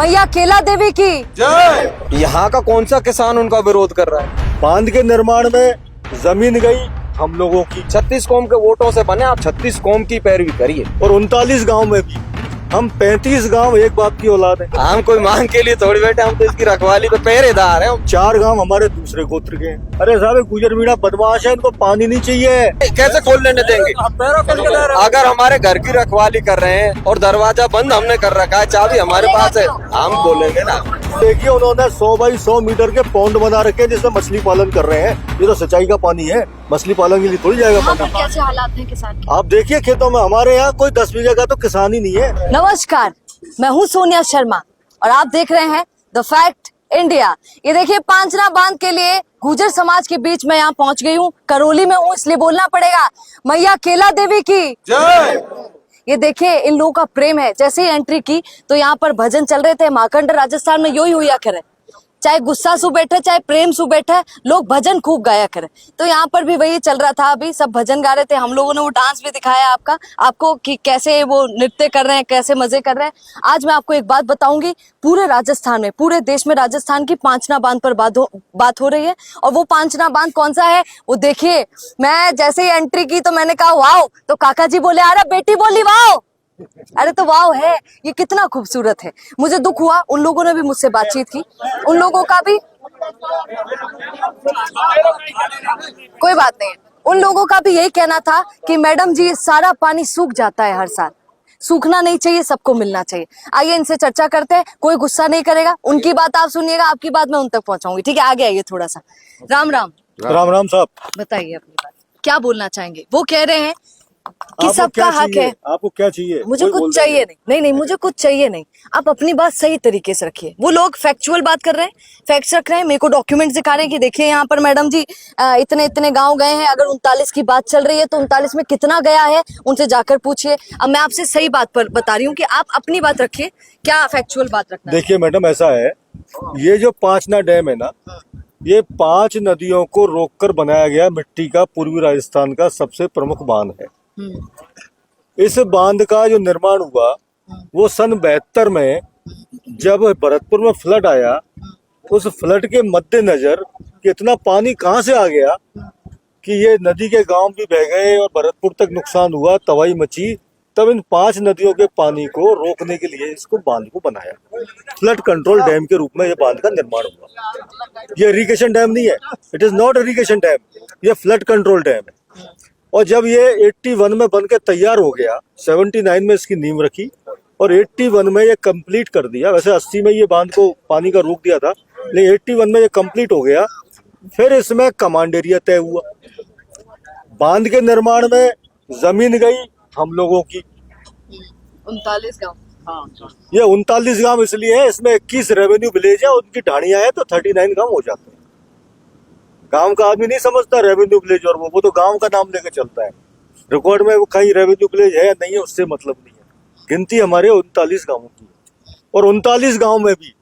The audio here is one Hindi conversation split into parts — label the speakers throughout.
Speaker 1: मैया केला देवी की
Speaker 2: जय। यहाँ का कौन सा किसान उनका विरोध कर रहा है?
Speaker 3: बांध के निर्माण में जमीन गई हम लोगों की।
Speaker 2: 36 कौम के वोटों से बने, आप 36 कौम की पैरवी करिए।
Speaker 3: और 39 गांव में भी हम 35 गांव एक बाप की औलाद है।
Speaker 2: हम कोई मांग के लिए थोड़ी बैठे, हम तो इसकी रखवाली पे पहरेदार हैं।
Speaker 3: 4 गांव हमारे दूसरे गोत्र के हैं। अरे साहब गुजर मीणा बदमाश है, इनको पानी नहीं चाहिए।
Speaker 2: कैसे खोल लेने देंगे? अगर हमारे घर की रखवाली कर रहे हैं और दरवाजा बंद हमने कर रखा है, चाबी हमारे पास है, हम खोलेंगे ना।
Speaker 3: देखिए उन्होंने 100 बाई 100 मीटर के पौंड बना रखे हैं जिसमें मछली पालन कर रहे हैं। ये तो सिंचाई का पानी है, मछली पालन के लिए थोड़ी जाएगा
Speaker 1: यहाँ
Speaker 3: पानी।
Speaker 1: पर कैसे हालात हैं किसान के?
Speaker 3: आप देखिए खेतों में, हमारे यहाँ कोई 10 बीघे का तो किसान ही नहीं है।
Speaker 1: नमस्कार, मैं हूँ सोनिया शर्मा और आप देख रहे हैं द फैक्ट इंडिया। ये देखिए पांचना बांध के लिए गुर्जर समाज के बीच में यहाँ पहुंच गई हूँ। करौली में हूँ इसलिए बोलना पड़ेगा मैया केला देवी की
Speaker 2: जय।
Speaker 1: ये देखिए इन लोगों का प्रेम है। जैसे ही एंट्री की तो यहाँ पर भजन चल रहे थे। मार्कंड राजस्थान में यो ही हुआ करे, चाहे गुस्सा सु बैठे चाहे प्रेम सु बैठे, लोग भजन खूब गाया करे। तो यहाँ पर भी वही चल रहा था, अभी सब भजन गा रहे थे। हम लोगों ने वो डांस भी दिखाया आपको कि कैसे वो नृत्य कर रहे हैं, कैसे मजे कर रहे हैं। आज मैं आपको एक बात बताऊंगी, पूरे राजस्थान में, पूरे देश में राजस्थान की पांचना बांध पर बात हो रही है। और वो पांचना बांध कौन सा है वो देखिए। मैं जैसे ही एंट्री की तो मैंने कहा वाओ, तो काका जी बोले अरे बेटी बोली वाओ। अरे तो वाव है, ये कितना खूबसूरत है। मुझे दुख हुआ, उन लोगों ने भी मुझसे बातचीत की, उन लोगों का भी कोई बात नहीं, उन लोगों का भी यही कहना था कि मैडम जी सारा पानी सूख जाता है हर साल, सूखना नहीं चाहिए, सबको मिलना चाहिए। आइए इनसे चर्चा करते हैं, कोई गुस्सा नहीं करेगा। उनकी बात आप सुनिएगा, आपकी बात मैं उन तक पहुंचाऊंगी। ठीक है, आगे आइए थोड़ा सा। राम राम।
Speaker 3: राम राम साहब,
Speaker 1: बताइए अपनी बात, क्या बोलना चाहेंगे? वो कह रहे हैं कि
Speaker 3: आपको
Speaker 1: सबका
Speaker 3: क्या
Speaker 1: हक
Speaker 3: चाहिए?
Speaker 1: है।
Speaker 3: आपको क्या चाहिए?
Speaker 1: मुझे
Speaker 3: कोई बोल
Speaker 1: कुछ चाहिए नहीं, मुझे कुछ चाहिए नहीं। आप अपनी बात सही तरीके से रखिए। वो लोग फैक्चुअल बात कर रहे हैं, फैक्ट्स रख रहे हैं, मेरे को डॉक्यूमेंट्स दिखा रहे हैं कि देखिए यहाँ पर मैडम जी इतने इतने गांव गए हैं। अगर 39 की बात चल रही है तो 39 में कितना गया है उनसे जाकर पूछिए। अब मैं आपसे सही बात पर बता रही हूँ कि आप अपनी बात रखिए, क्या फैक्चुअल बात रखना है।
Speaker 3: देखिए मैडम, ऐसा है, ये जो पांचना डैम है ना, ये 5 नदियों को रोककर बनाया गया मिट्टी का पूर्वी राजस्थान का सबसे प्रमुख बांध है। इस बांध का जो निर्माण हुआ वो सन 72 में, जब भरतपुर में फ्लड आया, उस फ्लड के मद्देनजर कि इतना पानी कहाँ से आ गया कि ये नदी के गांव भी बह गए और भरतपुर तक नुकसान हुआ, तबाही मची। तब इन 5 नदियों के पानी को रोकने के लिए इसको बांध को बनाया। फ्लड कंट्रोल डैम के रूप में ये बांध का निर्माण हुआ। ये इरिगेशन डैम नहीं है, it is not irrigation dam, ये फ्लड कंट्रोल डैम है। और जब ये 81 में बन के तैयार हो गया, 79 में इसकी नींव रखी और 81 में ये कंप्लीट कर दिया। वैसे 80 में ये बांध को पानी का रोक दिया था, लेकिन 81 में ये कंप्लीट हो गया। फिर इसमें कमांड एरिया तय हुआ। बांध के निर्माण में जमीन गई हम लोगों की
Speaker 1: 39 गांव।
Speaker 3: ये 39 गांव इसलिए है, इसमें 21 रेवेन्यू विलेज है, उनकी ढाणियां हैं, तो 39 गांव हो जाते हैं। गांव का आदमी नहीं समझता रेवेन्यू विलेज, और वो तो गांव का नाम लेके चलता है। रिकॉर्ड में वो कहीं रेवेन्यू विलेज है या नहीं है उससे मतलब नहीं है। गिनती हमारे 39 गांवों की है, और 39 गांव में भी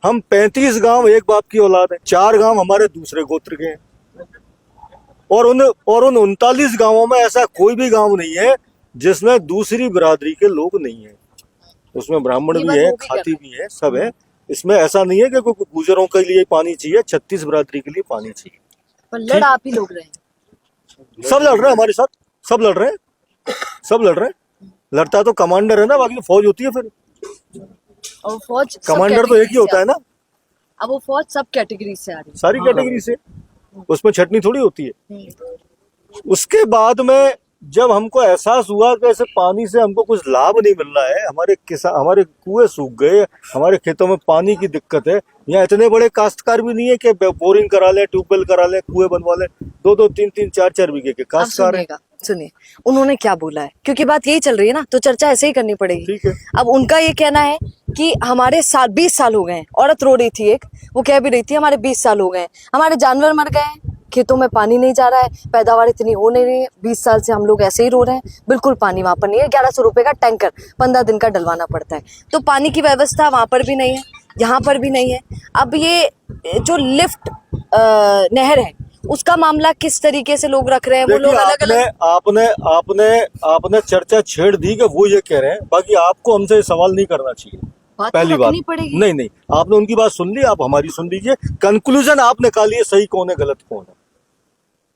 Speaker 3: हम 35 गांव एक बाप की औलाद है। 4 गांव हमारे दूसरे गोत्र के हैं। और उन 39 गांवों में ऐसा कोई भी गांव नहीं है जिसमें दूसरी बिरादरी के लोग नहीं है। उसमें ब्राह्मण भी है, खाती भी है, सब है। इसमें ऐसा नहीं है कि गुजरों के लिए पानी चाहिए, 36 बिरादरी के लिए पानी चाहिए।
Speaker 1: पर लड़ आप ही लोग रहे हैं।
Speaker 3: सब लड़ रहे हैं हमारे साथ, सब लड़ रहे हैं, सब लड़ रहे हैं। लड़ता तो कमांडर है ना, बाकी तो फौज होती है। फिर
Speaker 1: और फौज
Speaker 3: कमांडर तो एक ही होता है ना।
Speaker 1: अब वो फौज सब कैटेगरी से आ रही है,
Speaker 3: सारी कैटेगरी से, उसमें छटनी थोड़ी होती है। उसके बाद में जब हमको एहसास हुआ कि ऐसे पानी से हमको कुछ लाभ नहीं मिल रहा है, हमारे किसान, हमारे कुएं सूख गए, हमारे खेतों में पानी की दिक्कत है। यहाँ इतने बड़े काश्तकार भी नहीं है कि बोरिंग करा ले, ट्यूबवेल करा ले, कुएं बनवा ले। 2-2, 3-3, 4-4 बीघे के काश्तकार है।
Speaker 1: सुनिए उन्होंने क्या बोला है, क्योंकि बात यही चल रही है ना, तो चर्चा ऐसे ही करनी पड़ेगी।
Speaker 3: ठीक है।
Speaker 1: अब उनका ये कहना है कि हमारे 20 साल हो गए हैं। औरत रो रही थी एक, वो कह भी रही थी हमारे 20 साल हो गए हैं, हमारे जानवर मर गए हैं, खेतों में पानी नहीं जा रहा है, पैदावार इतनी हो नहीं रही है। 20 साल से हम लोग ऐसे ही रो रहे हैं, बिल्कुल पानी वहां पर नहीं है। 1100 रुपए का टैंकर 15 दिन का डलवाना पड़ता है। तो पानी की व्यवस्था वहां पर भी नहीं है, यहाँ पर भी नहीं है। अब ये जो लिफ्ट नहर है उसका मामला किस तरीके से लोग रख रहे हैं, वो लोग अलग अलग।
Speaker 3: आपने चर्चा छेड़ दी कि वो ये कह रहे हैं, बाकी आपको हमसे सवाल नहीं करना चाहिए।
Speaker 1: बात
Speaker 3: पहली
Speaker 1: तो
Speaker 3: बात
Speaker 1: रखनी पड़ेगी।
Speaker 3: नहीं, आपने उनकी बात सुन ली, आप हमारी सुन लीजिए। कंक्लूजन आप निकालिए, सही कौन है गलत कौन है।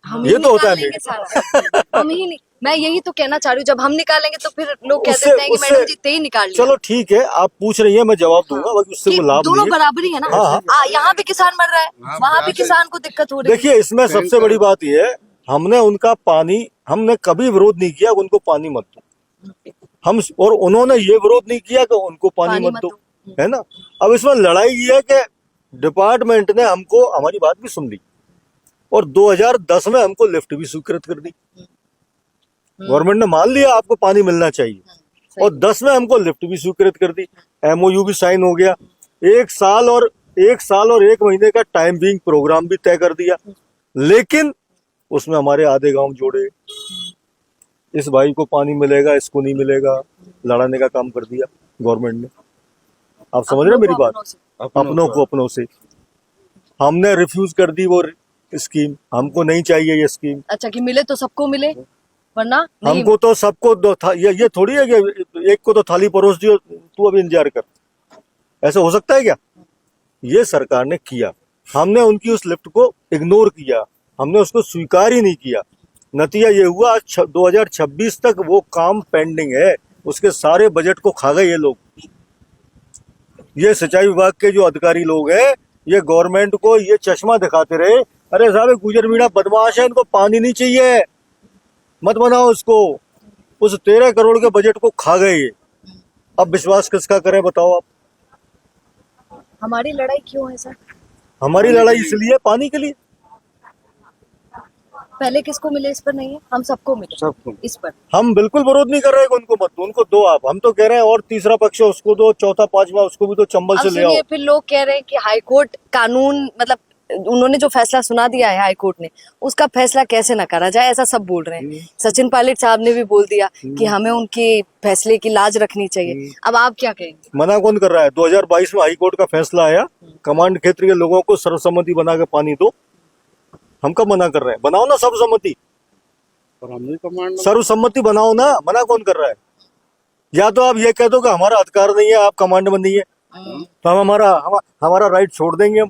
Speaker 1: हम
Speaker 3: ये
Speaker 1: ही
Speaker 3: तो होता है
Speaker 1: निकालेंगे सारा। हम ही नहीं, मैं यही तो कहना चाह रही हूँ, जब हम निकालेंगे तो फिर लोग कह
Speaker 3: उससे
Speaker 1: देते हैं कि
Speaker 3: उससे
Speaker 1: मैडम जी ते ही निकाल लिया।
Speaker 3: चलो ठीक है, आप पूछ रही हैं, मैं जवाब दूंगा, बाकी उससे
Speaker 1: कि
Speaker 3: वो लाभ
Speaker 1: दोनों
Speaker 3: नहीं है।
Speaker 1: बराबरी है ना।
Speaker 3: हाँ,
Speaker 1: यहाँ भी किसान मर रहा है, वहाँ भी किसान को दिक्कत हो रही है।
Speaker 3: देखिए इसमें सबसे बड़ी बात ये है, हमने उनका पानी, हमने कभी विरोध नहीं किया कि उनको पानी मत दो, हम, और उन्होंने ये विरोध नहीं किया कि उनको पानी मत दो, है ना। अब इसमें लड़ाई ये है कि डिपार्टमेंट ने हमको हमारी बात भी सुन ली और 2010 में हमको लिफ्ट भी स्वीकृत कर दी। गवर्नमेंट ने मान लिया आपको पानी मिलना चाहिए और 10 में हमको लिफ्ट भी स्वीकृत कर दी, MOU भी साइन हो गया, 1 साल और 1 महीने का टाइम बिंग प्रोग्राम भी तय कर दिया। लेकिन उसमें हमारे आधे गांव जोड़े, इस भाई को पानी मिलेगा, इसको नहीं मिलेगा, लड़ाने का काम कर दिया गवर्नमेंट ने। आप समझ रहे हैं मेरी बात? अपनों को अपनों से हमने रिफ्यूज कर दी वो स्कीम, हमको नहीं चाहिए ये स्कीम।
Speaker 1: अच्छा कि मिले तो सबको मिले, वरना नहीं
Speaker 3: हमको तो सबको दो था, ये थोड़ी है कि एक को तो थाली परोस दियो, तू अभी इंतजार कर, ऐसा हो सकता है क्या? ये सरकार ने किया, हमने उनकी उस लिफ्ट को इग्नोर किया, हमने उसको स्वीकार ही नहीं किया। नतीजा ये हुआ 2026 तक वो काम पेंडिंग है, उसके सारे बजट को खा गए ये लोग। ये सिंचाई विभाग के जो अधिकारी लोग हैं, ये गवर्नमेंट को ये चश्मा दिखाते रहे, अरे साहब गुजर मीणा बदमाश है, इनको पानी नहीं चाहिए, मत बनाओ इसको। उस 13 करोड़ के बजट को खा गए ये। अब विश्वास किसका करें बताओ आप?
Speaker 1: हमारी लड़ाई क्यों है सर?
Speaker 3: हमारी लड़ाई इसलिए पानी के लिए।
Speaker 1: पहले किसको मिले इस पर नहीं है, हम सबको मिले, सबको इस पर
Speaker 3: हम बिल्कुल विरोध नहीं कर रहे हैं उनको मत दो, उनको दो आप, हम तो कह रहे हैं और तीसरा पक्ष है उसको दो, चौथा पांचवा उसको भी तो चंबल
Speaker 1: अब
Speaker 3: से ले आओ।
Speaker 1: सुनिए, फिर लोग कह रहे हैं कि हाईकोर्ट कानून, मतलब उन्होंने जो फैसला सुना दिया है हाईकोर्ट ने, उसका फैसला कैसे न करा जाए, ऐसा सब बोल रहे हैं। सचिन पायलट साहब ने भी बोल दिया कि हमें उनके फैसले की लाज रखनी चाहिए। अब आप क्या कहेंगे?
Speaker 3: मना कौन कर रहा है? 2022 में हाईकोर्ट का फैसला आया, कमांड क्षेत्र के लोगों को सर्वसम्मति बना के पानी दो। हम कब मना कर रहे हैं? बनाओ ना सर्वसम्मति, सर्वसम्मति बनाओ ना, मना कौन कर रहा है? या तो आप ये कह दो कि हमारा अधिकार नहीं है, आप कमांड में नहीं है, तो हम हमारा राइट छोड़ देंगे हम।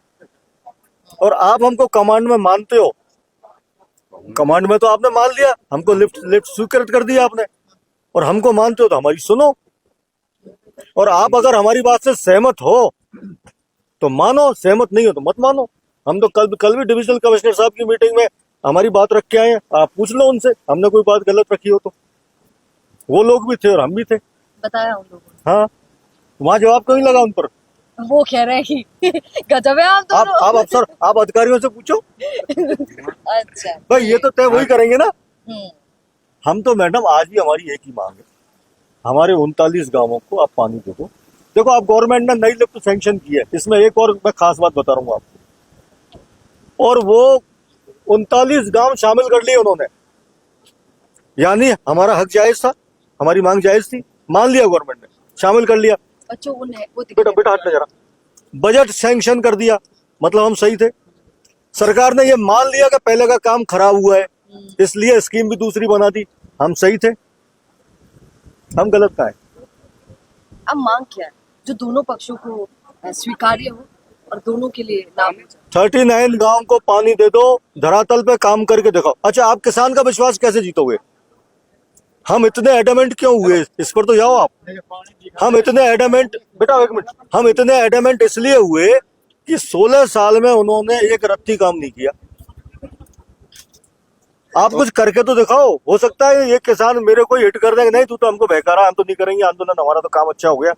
Speaker 3: और आप हमको कमांड में मानते हो, कमांड में तो आपने मान लिया, हमको लिफ्ट स्वीकृत कर दिया आपने, और हमको मानते हो तो हमारी सुनो। और आप अगर हमारी बात से सहमत हो तो मानो, सहमत नहीं हो तो मत मानो। हम तो कल भी डिविजनल कमिश्नर साहब की मीटिंग में हमारी बात रख के आए हैं, आप पूछ लो उनसे, हमने कोई बात गलत रखी हो तो। वो लोग भी थे और हम भी थे,
Speaker 1: बताया उन लोगों ने।
Speaker 3: हाँ, वहां जवाब क्यों नहीं लगा उन पर?
Speaker 1: वो कह रहे हैं कि गजब है आप दोनों।
Speaker 3: आप अफसर, आप अधिकारियों से पूछो।
Speaker 1: अच्छा
Speaker 3: भाई ये तो तय वही करेंगे ना। हम तो मैडम आज भी हमारी एक ही मांग है, हमारे 39 गांवों को आप पानी दे दो। देखो आप गवर्नमेंट ने नई लिफ्ट सैंक्शन की है, इसमें एक और मैं खास बात बता रहा हूँ आपको, और वो 39 गांव शामिल कर लिए उन्होंने, यानी हमारा हक जायज था, हमारी मांग जायज थी, मान लिया गवर्नमेंट ने, शामिल कर लिया।
Speaker 1: बच्चों वो
Speaker 3: बेटा हट जरा, बजट सैंक्शन कर दिया, मतलब हम सही थे। सरकार ने ये मान लिया कि पहले का काम खराब हुआ है, इसलिए स्कीम भी दूसरी बना दी, हम सही थे, हम गलत का है।
Speaker 1: अब मांग क्या है जो दोनों पक्षों को स्वीकार्य हो और दोनों के लिए लाभ हो?
Speaker 3: 39 गांव को पानी दे दो, धरातल पे काम करके दिखाओ। अच्छा आप किसान का विश्वास कैसे जीतोगे? हम इतने एडमेंट क्यों हुए, इस पर तो जाओ आप। हम इतने एडमेंट, बेटा एक मिनट, हम इतने एडमेंट इसलिए हुए कि 16 साल में उन्होंने एक रत्ती काम नहीं किया। आप कुछ करके तो दिखाओ, हो सकता है ये किसान मेरे को हिट कर देंगे, नहीं तू तो हमको बहका रहा, हम तो नहीं करेंगे आंदोलन, हमारा तो काम अच्छा हो गया।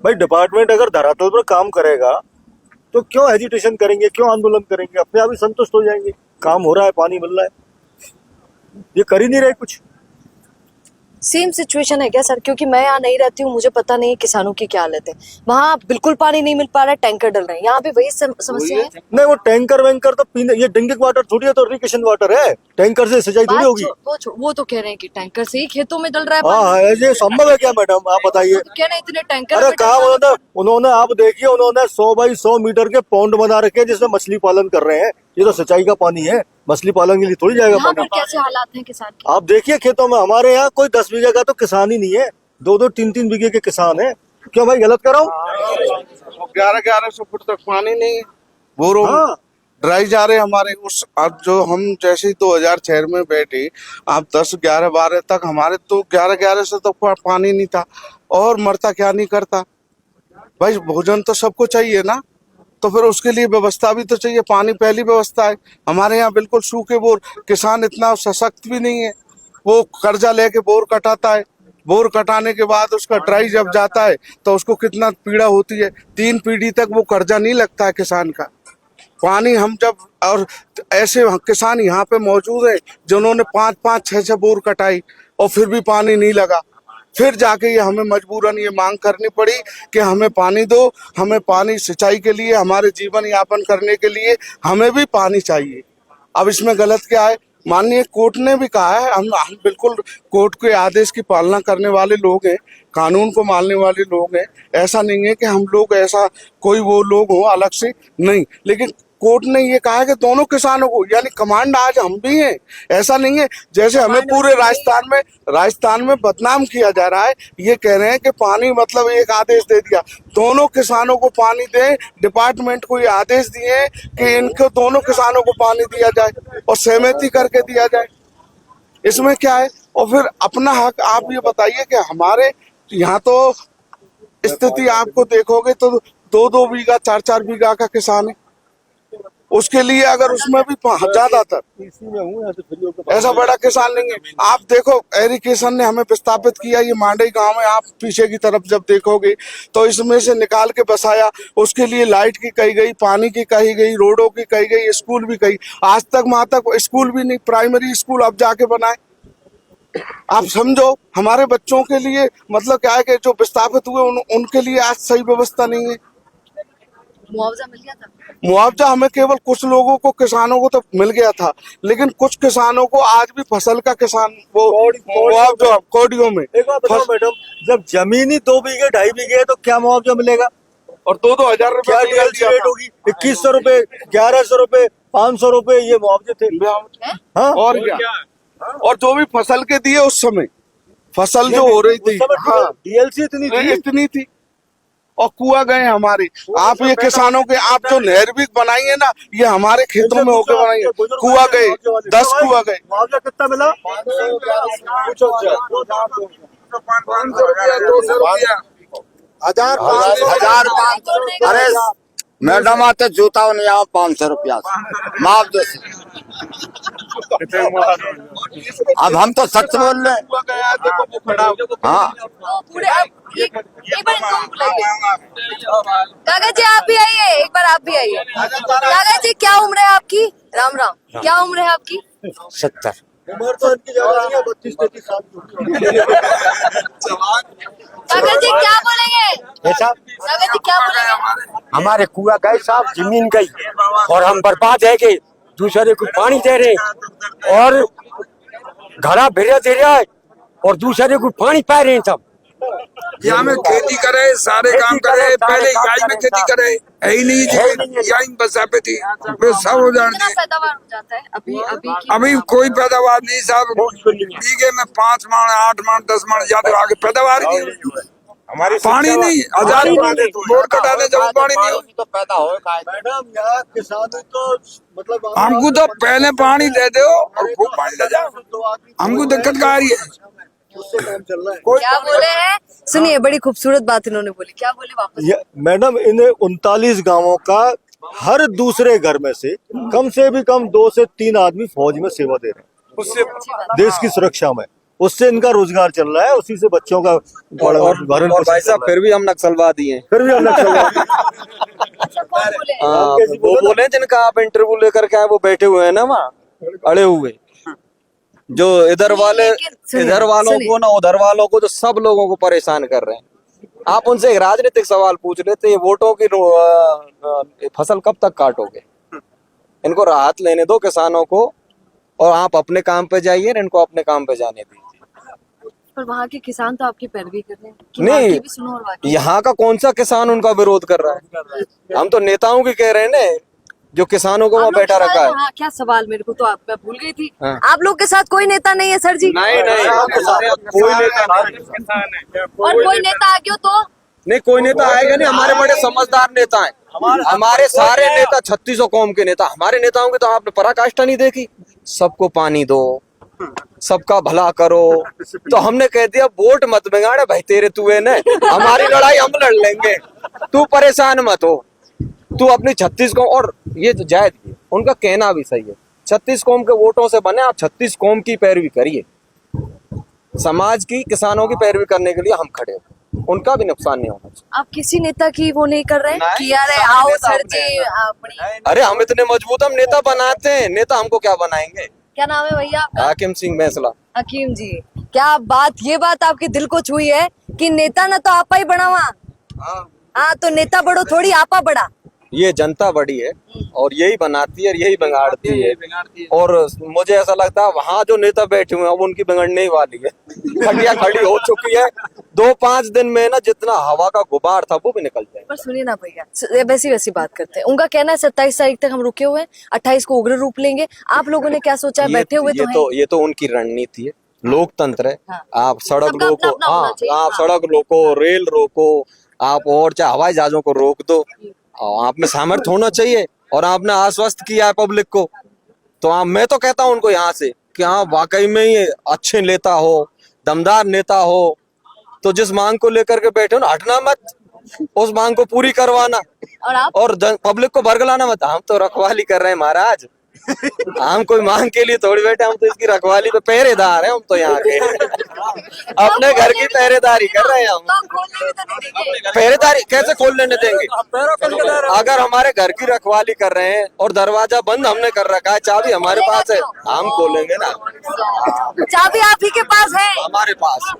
Speaker 3: भाई डिपार्टमेंट अगर धरातल पर काम करेगा तो क्यों हेजिटेशन करेंगे, क्यों आंदोलन करेंगे? अपने आप ही संतुष्ट हो जाएंगे, काम हो रहा है, पानी मिल रहा है। ये कर ही नहीं रहे कुछ।
Speaker 1: सेम सिचुएशन है क्या सर? क्योंकि मैं यहाँ नहीं रहती हूँ, मुझे पता नहीं किसानों की क्या हालत है। वहाँ बिल्कुल पानी नहीं मिल पा रहा है, टैंकर डल रहे हैं, यहाँ पे वही समस्या है।
Speaker 3: नहीं वो टैंकर वैंकर तो पीने, ये ड्रिंकिंग वाटर थोड़ी है, तो इरिगेशन वाटर है, टैंकर से सिंचाई थोड़ी होगी।
Speaker 1: वो तो कह रहे हैं कि टैंकर से ही खेतों में डल रहा है
Speaker 3: हाँ, ये संभव है क्या मैडम, आप बताइए?
Speaker 1: तो कह रहे हैं इतने टैंकर।
Speaker 3: अरे कहा उन्होंने, आप देखिए उन्होंने 100 बाई 100 मीटर के पौंड बना रखे हैं जिसमें मछली पालन कर रहे हैं। ये तो सिंचाई का पानी है, मछली पालन के लिए थोड़ी जाएगा
Speaker 1: यहाँ
Speaker 3: पानी।
Speaker 1: पर कैसे हालात हैं किसान के?
Speaker 3: आप देखिए खेतों में, हमारे यहाँ कोई 10 बीघा का तो किसान ही नहीं है, 2-2 3-3 बीघे के किसान हैं। क्यों भाई गलत कर रहा हूँ?
Speaker 4: 1100 फुट तक पानी नहीं है, बोरों में
Speaker 3: हाँ।
Speaker 4: ड्राई जा रहे हमारे। उस अब जो हम जैसे ही 2006 में बैठे, आप 10, 11, 12 तक हमारे तो 11 से तो पानी नहीं था। और मरता क्या नहीं करता भाई, भोजन तो सबको चाहिए ना, तो फिर उसके लिए व्यवस्था भी तो चाहिए। पानी पहली व्यवस्था है। हमारे यहाँ बिल्कुल सूखे बोर, किसान इतना सशक्त भी नहीं है, वो कर्जा लेके बोर कटाता है। बोर कटाने के बाद उसका ड्राई जब जाता है तो उसको कितना पीड़ा होती है। 3 पीढ़ी तक वो कर्जा नहीं लगता है किसान का। पानी हम जब, और ऐसे किसान यहाँ पे मौजूद है जिन्होंने 5-5, 6-6 बोर कटाई और फिर भी पानी नहीं लगा। फिर जाके ये हमें मजबूरन ये मांग करनी पड़ी कि हमें पानी दो, हमें पानी सिंचाई के लिए, हमारे जीवन यापन करने के लिए हमें भी पानी चाहिए। अब इसमें गलत क्या है? माननीय कोर्ट ने भी कहा है, हम बिल्कुल कोर्ट के आदेश की पालना करने वाले लोग हैं, कानून को मानने वाले लोग हैं। ऐसा नहीं है कि हम लोग ऐसा कोई वो लोग हो अलग से, नहीं। लेकिन कोर्ट ने ये कहा है कि दोनों किसानों को, यानी कमांड आज हम भी हैं। ऐसा नहीं है जैसे हमें पूरे राजस्थान में बदनाम किया जा रहा है। ये कह रहे हैं कि पानी मतलब एक आदेश दे दिया, दोनों किसानों को पानी दें। डिपार्टमेंट को ये आदेश दिए हैं कि इनको दोनों किसानों को पानी दिया जाए और सहमति करके दिया जाए। इसमें क्या है? और फिर अपना हक आप ये बताइए कि हमारे यहाँ तो स्थिति आपको देखोगे तो 2-2 बीघा, 4-4 बीघा का किसान है। उसके लिए अगर उसमें भी ज्यादातर ऐसा बड़ा किसान नहीं है। आप देखो, एरिगेशन ने हमें विस्थापित किया, ये मांडई गांव में आप पीछे की तरफ जब देखोगे तो इसमें से निकाल के बसाया। उसके लिए लाइट की कही गई, पानी की कही गई, रोडों की कही गई, स्कूल भी कही। आज तक वहां तक स्कूल भी नहीं, प्राइमरी स्कूल अब जाके बनाए। आप समझो, हमारे बच्चों के लिए मतलब क्या है कि जो विस्थापित हुए उनके लिए आज सही व्यवस्था नहीं है।
Speaker 1: मुआवजा मिल गया था?
Speaker 4: मुआवजा हमें केवल कुछ लोगों को, किसानों को तो मिल गया था, लेकिन कुछ किसानों को आज भी फसल का किसान वो मुआवजा कौड़ियों में।
Speaker 3: एक बात बताओ मैडम, जब जमीन ही 2 बीघे 2.5 बीघे है तो क्या मुआवजा मिलेगा?
Speaker 4: और 2-2 हजार
Speaker 3: क्या
Speaker 4: रुपए
Speaker 3: डीएलसी रेट होगी? 2100 रुपए, 1100 रुपए, 500 रुपए ये मुआवजे थे। हाँ?
Speaker 4: और क्या? और जो भी फसल के दिए उस समय, फसल जो हो रही थी, हाँ
Speaker 3: डीएलसी इतनी थी।
Speaker 4: और कुआ गए हमारे। आप ये किसानों के, आप जो नहर भी बनाई है ना, ये हमारे खेतों में होके बनाई है। कुआ गए, 10 कुआ गए।
Speaker 3: मुआवजा कितना मिला?
Speaker 4: 1500
Speaker 5: अरे मैडम आते जूता नहीं आओ 500 रुपया मुआवजे से। अब हम तो सच बोल रहे हैं। हाँ
Speaker 1: तो पूरे एक बार इनको बुलाइए। काका जी आप भी आइए, एक बार आप भी आइए। काका जी क्या उम्र है आपकी? राम राम, क्या उम्र है आपकी?
Speaker 5: 70।
Speaker 3: उम्र तो इनकी ज्यादा नहीं है, 32-33 साल की।
Speaker 1: काका जी क्या बोलेंगे?
Speaker 5: ऐसा
Speaker 1: काका जी क्या बोलेंगे?
Speaker 5: हमारे कुआ गए साहब, जमीन गई और हम बर्बाद है कि दूसरे को पानी दे रहे और घड़ा भिड़े दे रहा है और दूसरे को पानी पा रहे हैं सब।
Speaker 6: यहाँ में खेती करे, सारे काम करे, पहले यही में खेती करे, है ही नहीं जी, यही बसा पे थी, वो सब हो
Speaker 1: कितना
Speaker 6: जाने।
Speaker 1: पैदावार हो जाता है अभी
Speaker 6: अभी कोई पैदावार नहीं साहब, बीघे में 5 मन, 8 मन, 10 मन, ज्यादा आगे पैदावार नहीं हुई। हमारी पानी नहीं, 1000 बोर कटाने जब पानी नहीं
Speaker 5: तो पैदा होगा।
Speaker 3: मैडम यहाँ किसान तो मतलब
Speaker 6: हमको तो पहले पानी दे दो और खूब पानी ले जाओ, हमको दिक्कत क्या आ रही है?
Speaker 3: उससे काम चल रहा है।
Speaker 1: क्या बोले हैं? सुनिए, बड़ी खूबसूरत बात इन्होंने बोली। क्या बोले वापस?
Speaker 3: मैडम इन 39 गांवों का हर दूसरे घर में से भी कम 2 से 3 आदमी फौज में सेवा दे रहे हैं,
Speaker 6: उससे
Speaker 3: देश की सुरक्षा में। उससे इनका रोजगार चल रहा है, उसी से बच्चों का
Speaker 2: और भाई साहब फिर भी हम नक्सलवादी हैं।
Speaker 3: फिर भी हम नक्सलवादी।
Speaker 1: अच्छा, कौन बोले?
Speaker 2: हाँ, वो बोले जिनका आप इंटरव्यू लेकर के आए, वो बैठे हुए हैं ना वहाँ अड़े हुए, जो इधर वाले, इधर वालों को ना उधर वालों को, जो सब लोगों को परेशान कर रहे हैं। आप उनसे एक राजनीतिक सवाल पूछ रहे थे, ये वोटों की फसल कब तक काटोगे? इनको राहत लेने दो किसानों को और आप अपने काम पे जाइए, इनको अपने काम पे जाने दीजिए।
Speaker 1: पर वहाँ के किसान तो आपकी पैरवी कर रहे हैं कि
Speaker 2: नहीं,
Speaker 1: बाकी भी सुनो और बाकी।
Speaker 2: यहाँ का कौन सा किसान उनका विरोध कर रहा है? हम तो नेताओं की कह रहे हैं ना, जो किसानों को
Speaker 1: आप
Speaker 2: वहाँ
Speaker 1: लोग
Speaker 2: बैठा
Speaker 1: के
Speaker 2: रखा
Speaker 1: साथ-
Speaker 2: है।
Speaker 1: हाँ, क्या सवाल, मेरे को तो मैं भूल गई थी।
Speaker 2: हाँ।
Speaker 1: आप लोग के साथ कोई नेता नहीं है सर जी?
Speaker 2: नहीं कोई नेता नहीं।
Speaker 1: और कोई नेता आ गया तो
Speaker 2: नहीं कोई नेता आएगा नहीं, हमारे बड़े समझदार नेता हैं। हमारे सारे नेता 3600 कौम के नेता, हमारे नेताओं की तो आपने पराकाष्ठा नहीं देखी। सबको पानी दो, सबका भला करो। तो हमने कह दिया वोट मत बिगाड़े भाई, तेरे तू है न, हमारी लड़ाई हम लड़ लेंगे, तू परेशान मत हो। तू अपनी 36 कौम, और ये तो जायज भी है, उनका कहना भी सही है, 36 कौम के वोटों से बने, आप 36 कौम की पैरवी करिए। समाज की, किसानों की पैरवी करने के लिए हम खड़े हैं, उनका भी नुकसान नहीं होना चाहिए।
Speaker 1: आप किसी नेता की वो नहीं कर रहे
Speaker 2: नहीं,
Speaker 1: कि यार
Speaker 2: सारे
Speaker 1: आओ
Speaker 2: नेता
Speaker 1: सर
Speaker 2: अपने
Speaker 1: जी
Speaker 2: हैं।
Speaker 1: अपनी,
Speaker 2: अरे हम इतने मजबूत, हम नेता बनाते हैं, नेता हमको क्या बनाएंगे।
Speaker 1: क्या नाम है भैया आपका?
Speaker 2: हाकिम सिंह बैसला।
Speaker 1: हकीम जी, क्या बात, ये बात आपके दिल को छुई है कि नेता ना तो आपा ही बड़ा वहाँ। हाँ, तो नेता बड़ो थोड़ी आपा बड़ा।
Speaker 2: ये जनता बड़ी है और यही बनाती है और यही बिगाड़ती है। और मुझे ऐसा लगता है वहाँ जो नेता बैठे हुए हैं अब उनकी बिगड़ने ही वाली है। खटिया खड़ी हो चुकी है, 2-5 दिन में ना जितना हवा का गुबार था वो भी निकल जाएगा।
Speaker 1: पर सुनिए ना भैया, वैसी बात करते हैं। उनका कहना है 27 तारीख तक हम रुके हुए हैं, 28 को उग्र रूप लेंगे। आप लोगों ने क्या सोचा है? बैठे हुए तो हैं।
Speaker 2: ये तो उनकी रणनीति है, लोकतंत्र है।
Speaker 1: हाँ।
Speaker 2: आप सड़क
Speaker 1: सबका
Speaker 2: रोको,
Speaker 1: अपना होना चाहिए।
Speaker 2: आप
Speaker 1: हाँ।
Speaker 2: सड़क रोको, रेल रोको, आप और चाहे हवाई जहाजों को रोक दो, आप में सामर्थ्य होना चाहिए। और आपने आश्वस्त किया है पब्लिक को, तो मैं तो कहता हूं उनको यहाँ से कि हाँ वाकई में ही अच्छे नेता हो, दमदार नेता हो, तो जिस मांग को लेकर के बैठे हो ना, हटना मत, उस मांग को पूरी करवाना।
Speaker 1: और आप
Speaker 2: और पब्लिक को भरगलाना मत। हम तो रखवाली कर रहे हैं महाराज, हम कोई मांग के लिए थोड़ी बैठे, हम तो इसकी रखवाली पे पहरेदार हैं। हम तो यहाँ के अपने घर की पहरेदारी कर रहे हैं हम।
Speaker 1: तो खोलने भी तो नहीं देंगे।
Speaker 2: पहरेदारी कैसे खोल लेने देंगे? अगर हमारे घर की रखवाली कर रहे हैं और दरवाजा बंद हमने कर रखा है, चाबी हमारे पास है, हम खोलेंगे ना।
Speaker 1: चाबी आप ही के पास है?
Speaker 2: हमारे पास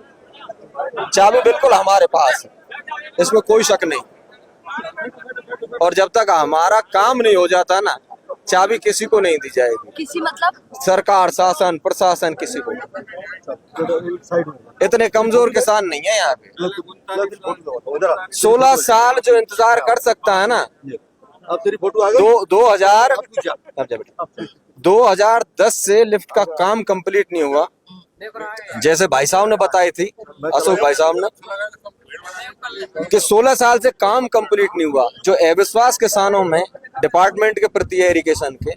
Speaker 2: चाबी बिल्कुल हमारे पास है, इसमें कोई शक नहीं। और जब तक हमारा काम नहीं हो जाता ना, चाबी किसी को नहीं दी जाएगी।
Speaker 1: किसी मतलब?
Speaker 2: सरकार, शासन, प्रशासन, किसी को। इतने कमजोर किसान नहीं है यहाँ पे। 16 साल जो इंतजार कर सकता है ना,
Speaker 3: अब तेरी फोटो आ गई।
Speaker 2: 2010 से लिफ्ट का काम कंप्लीट नहीं हुआ, जैसे भाई साहब ने बताई थी, अशोक भाई साहब ने, कि 16 साल से काम कंप्लीट नहीं हुआ। जो अविश्वास किसानों में डिपार्टमेंट के प्रति है इरिगेशन के,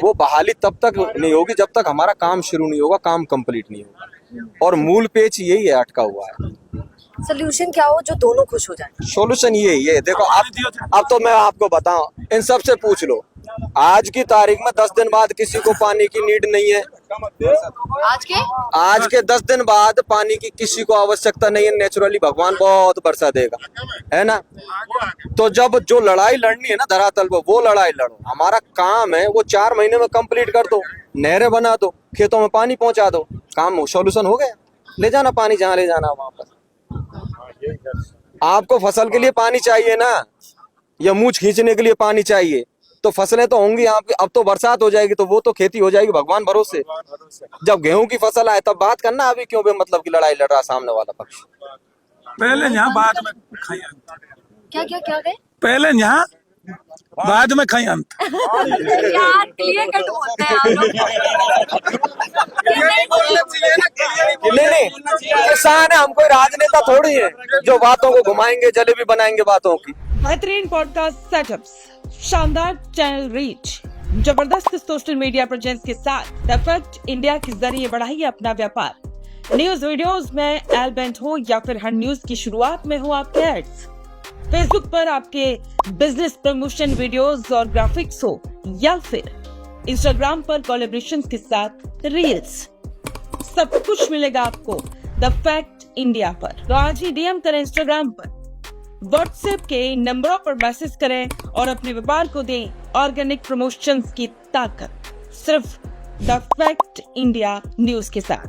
Speaker 2: वो बहाली तब तक नहीं होगी जब तक हमारा काम शुरू नहीं होगा, काम कंप्लीट नहीं होगा। और मूल पेच यही है, अटका हुआ है।
Speaker 1: सोल्यूशन क्या हो जो दोनों खुश हो जाए?
Speaker 2: सॉल्यूशन यही है। देखो अब तो मैं आपको बताऊं, इन सब से पूछ लो, आज की तारीख में 10 दिन बाद किसी को पानी की नीड नहीं है। आज के 10 दिन बाद पानी की किसी को आवश्यकता नहीं है। नेचुरली भगवान बहुत बरसा देगा, है ना। तो जब जो लड़ाई लड़नी है ना धरातल पर, वो लड़ाई लड़ो। हमारा काम है वो 4 महीने में कंप्लीट कर दो, नहरें बना दो, खेतों में पानी पहुंचा दो, काम सॉल्यूशन हो गया। ले जाना पानी जहां ले जाना वापस। आपको फसल के लिए पानी चाहिए ना, या मूछ खींचने के लिए पानी चाहिए, तो फसलें तो होंगी आपकी। अब तो बरसात हो जाएगी तो वो तो खेती हो जाएगी भगवान भरोसे। जब गेहूं की फसल आए तब बात करना, अभी क्यों मतलब की लड़ाई लड़ रहा सामने वाला पक्ष।
Speaker 6: पहले यहाँ बाद में खाई अंत।
Speaker 1: क्या क्या क्या गए?
Speaker 6: पहले यहाँ बाद में खाई अंत।
Speaker 1: यार क्लियर कट बोलते हैं आप लोग।
Speaker 2: नहीं, किसान है, हम कोई राजनेता थोड़ी है जो बातों को घुमाएंगे, जलेबी बनाएंगे बातों की।
Speaker 7: बेहतरीन पॉडकास्ट सेटअप्स, शानदार चैनल रीच, जबरदस्त सोशल मीडिया प्रेजेंस के साथ द फैक्ट इंडिया के जरिए बढ़ाइए अपना व्यापार। न्यूज वीडियोस में एलबेंट हो या फिर हर न्यूज की शुरुआत में हो आपके एड्स, फेसबुक पर आपके बिजनेस प्रमोशन वीडियोस और ग्राफिक्स हो, या फिर इंस्टाग्राम पर कोलैबोरेशन के साथ रील्स, सब कुछ मिलेगा आपको द फैक्ट इंडिया पर। तो आज ही डीएम करें इंस्टाग्राम पर, व्हाट्सएप के नंबरों पर मैसेज करें और अपने व्यापार को दें ऑर्गेनिक प्रमोशंस की ताकत, सिर्फ द फैक्ट इंडिया न्यूज के साथ।